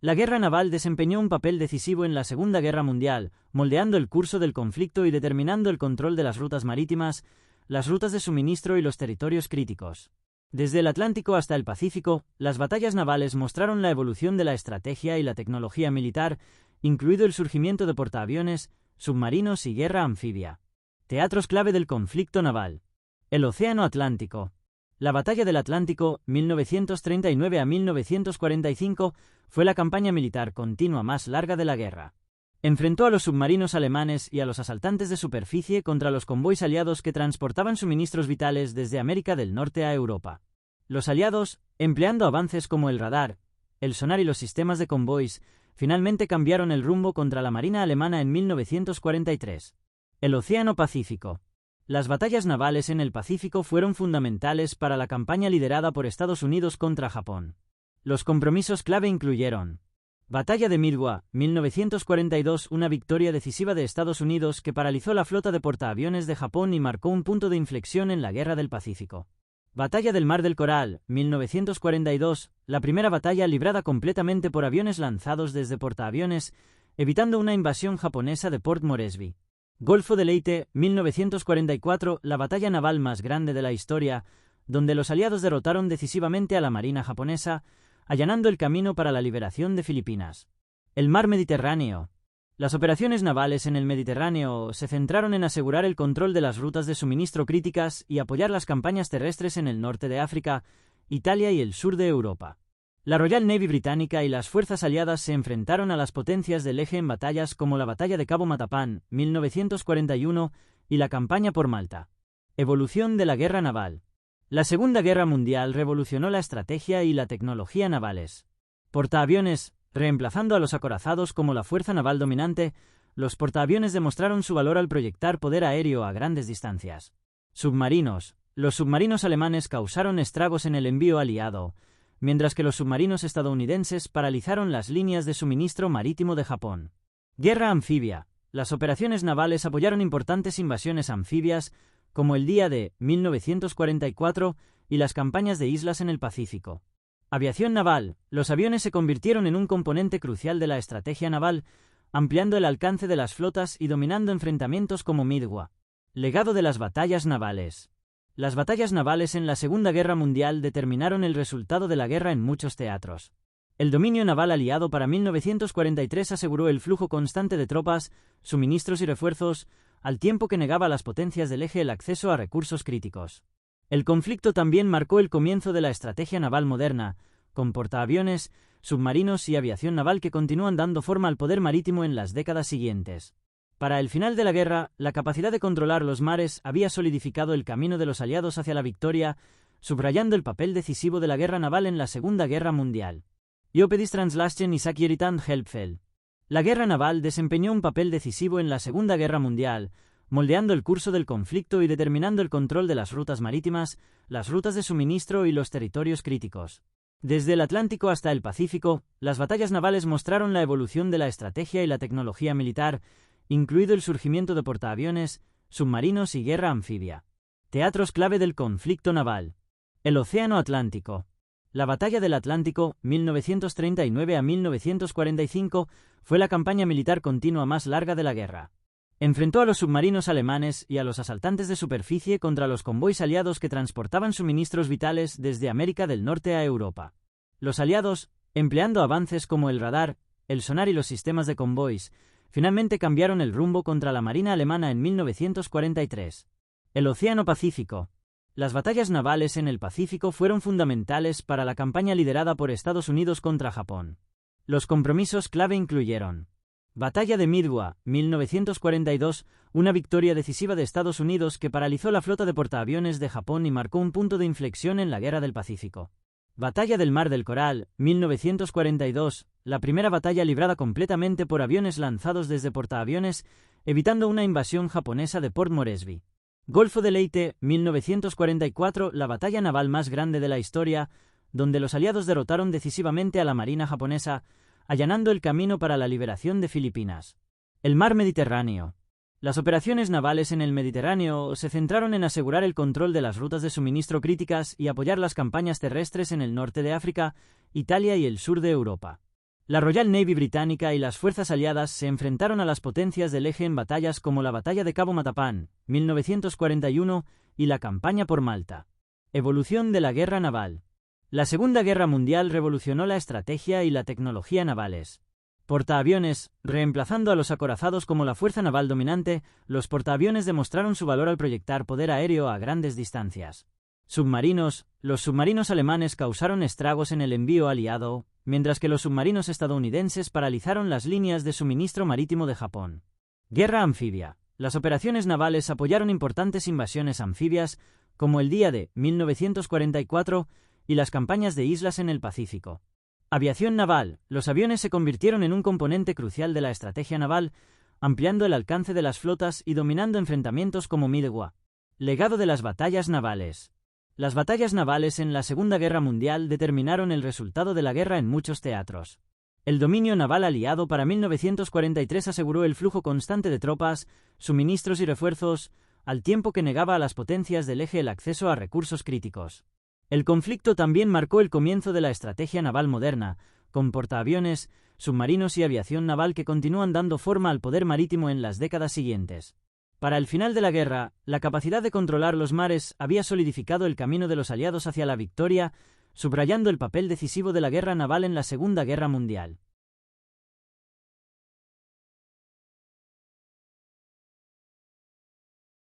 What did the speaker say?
La guerra naval desempeñó un papel decisivo en la Segunda Guerra Mundial, moldeando el curso del conflicto y determinando el control de las rutas marítimas, las rutas de suministro y los territorios críticos. Desde el Atlántico hasta el Pacífico, las batallas navales mostraron la evolución de la estrategia y la tecnología militar, incluido el surgimiento de portaaviones, submarinos y guerra anfibia. Teatros clave del conflicto naval. El Océano Atlántico. La Batalla del Atlántico, 1939 a 1945, fue la campaña militar continua más larga de la guerra. Enfrentó a los submarinos alemanes y a los asaltantes de superficie contra los convoys aliados que transportaban suministros vitales desde América del Norte a Europa. Los aliados, empleando avances como el radar, el sonar y los sistemas de convoys, finalmente cambiaron el rumbo contra la marina alemana en 1943. El Océano Pacífico. Las batallas navales en el Pacífico fueron fundamentales para la campaña liderada por Estados Unidos contra Japón. Los compromisos clave incluyeron: Batalla de Midway, 1942, una victoria decisiva de Estados Unidos que paralizó la flota de portaaviones de Japón y marcó un punto de inflexión en la Guerra del Pacífico. Batalla del Mar del Coral, 1942, la primera batalla librada completamente por aviones lanzados desde portaaviones, evitando una invasión japonesa de Port Moresby. Golfo de Leyte, 1944, la batalla naval más grande de la historia, donde los aliados derrotaron decisivamente a la marina japonesa, allanando el camino para la liberación de Filipinas. El Mar Mediterráneo. Las operaciones navales en el Mediterráneo se centraron en asegurar el control de las rutas de suministro críticas y apoyar las campañas terrestres en el norte de África, Italia y el sur de Europa. La Royal Navy británica y las fuerzas aliadas se enfrentaron a las potencias del eje en batallas como la Batalla de Cabo Matapán, 1941, y la campaña por Malta. Evolución de la guerra naval. La Segunda Guerra Mundial revolucionó la estrategia y la tecnología navales. Portaaviones, reemplazando a los acorazados como la fuerza naval dominante, los portaaviones demostraron su valor al proyectar poder aéreo a grandes distancias. Submarinos. Los submarinos alemanes causaron estragos en el envío aliado, mientras que los submarinos estadounidenses paralizaron las líneas de suministro marítimo de Japón. Guerra anfibia. Las operaciones navales apoyaron importantes invasiones anfibias, como el Día de 1944 y las campañas de islas en el Pacífico. Aviación naval. Los aviones se convirtieron en un componente crucial de la estrategia naval, ampliando el alcance de las flotas y dominando enfrentamientos como Midway. Legado de las batallas navales. Las batallas navales en la Segunda Guerra Mundial determinaron el resultado de la guerra en muchos teatros. El dominio naval aliado para 1943 aseguró el flujo constante de tropas, suministros y refuerzos, al tiempo que negaba a las potencias del eje el acceso a recursos críticos. El conflicto también marcó el comienzo de la estrategia naval moderna, con portaaviones, submarinos y aviación naval que continúan dando forma al poder marítimo en las décadas siguientes. Para el final de la guerra, la capacidad de controlar los mares había solidificado el camino de los aliados hacia la victoria, subrayando el papel decisivo de la guerra naval en la Segunda Guerra Mundial. Iopedis Translation y Sakiritan Helpfel. La guerra naval desempeñó un papel decisivo en la Segunda Guerra Mundial, moldeando el curso del conflicto y determinando el control de las rutas marítimas, las rutas de suministro y los territorios críticos. Desde el Atlántico hasta el Pacífico, las batallas navales mostraron la evolución de la estrategia y la tecnología militar, incluido el surgimiento de portaaviones, submarinos y guerra anfibia. Teatros clave del conflicto naval. El Océano Atlántico. La Batalla del Atlántico, 1939 a 1945, fue la campaña militar continua más larga de la guerra. Enfrentó a los submarinos alemanes y a los asaltantes de superficie contra los convoys aliados que transportaban suministros vitales desde América del Norte a Europa. Los aliados, empleando avances como el radar, el sonar y los sistemas de convoys, finalmente cambiaron el rumbo contra la marina alemana en 1943. El Océano Pacífico. Las batallas navales en el Pacífico fueron fundamentales para la campaña liderada por Estados Unidos contra Japón. Los compromisos clave incluyeron: Batalla de Midway, 1942, una victoria decisiva de Estados Unidos que paralizó la flota de portaaviones de Japón y marcó un punto de inflexión en la Guerra del Pacífico. Batalla del Mar del Coral, 1942, la primera batalla librada completamente por aviones lanzados desde portaaviones, evitando una invasión japonesa de Port Moresby. Golfo de Leyte, 1944, la batalla naval más grande de la historia, donde los aliados derrotaron decisivamente a la marina japonesa, allanando el camino para la liberación de Filipinas. El Mar Mediterráneo. Las operaciones navales en el Mediterráneo se centraron en asegurar el control de las rutas de suministro críticas y apoyar las campañas terrestres en el norte de África, Italia y el sur de Europa. La Royal Navy británica y las fuerzas aliadas se enfrentaron a las potencias del eje en batallas como la Batalla de Cabo Matapán, 1941, y la Campaña por Malta. Evolución de la guerra naval. La Segunda Guerra Mundial revolucionó la estrategia y la tecnología navales. Portaaviones. Reemplazando a los acorazados como la fuerza naval dominante, los portaaviones demostraron su valor al proyectar poder aéreo a grandes distancias. Submarinos. Los submarinos alemanes causaron estragos en el envío aliado, mientras que los submarinos estadounidenses paralizaron las líneas de suministro marítimo de Japón. Guerra anfibia. Las operaciones navales apoyaron importantes invasiones anfibias, como el Día de 1944 y las campañas de islas en el Pacífico. Aviación naval. Los aviones se convirtieron en un componente crucial de la estrategia naval, ampliando el alcance de las flotas y dominando enfrentamientos como Midway. Legado de las batallas navales. Las batallas navales en la Segunda Guerra Mundial determinaron el resultado de la guerra en muchos teatros. El dominio naval aliado para 1943 aseguró el flujo constante de tropas, suministros y refuerzos, al tiempo que negaba a las potencias del eje el acceso a recursos críticos. El conflicto también marcó el comienzo de la estrategia naval moderna, con portaaviones, submarinos y aviación naval que continúan dando forma al poder marítimo en las décadas siguientes. Para el final de la guerra, la capacidad de controlar los mares había solidificado el camino de los aliados hacia la victoria, subrayando el papel decisivo de la guerra naval en la Segunda Guerra Mundial.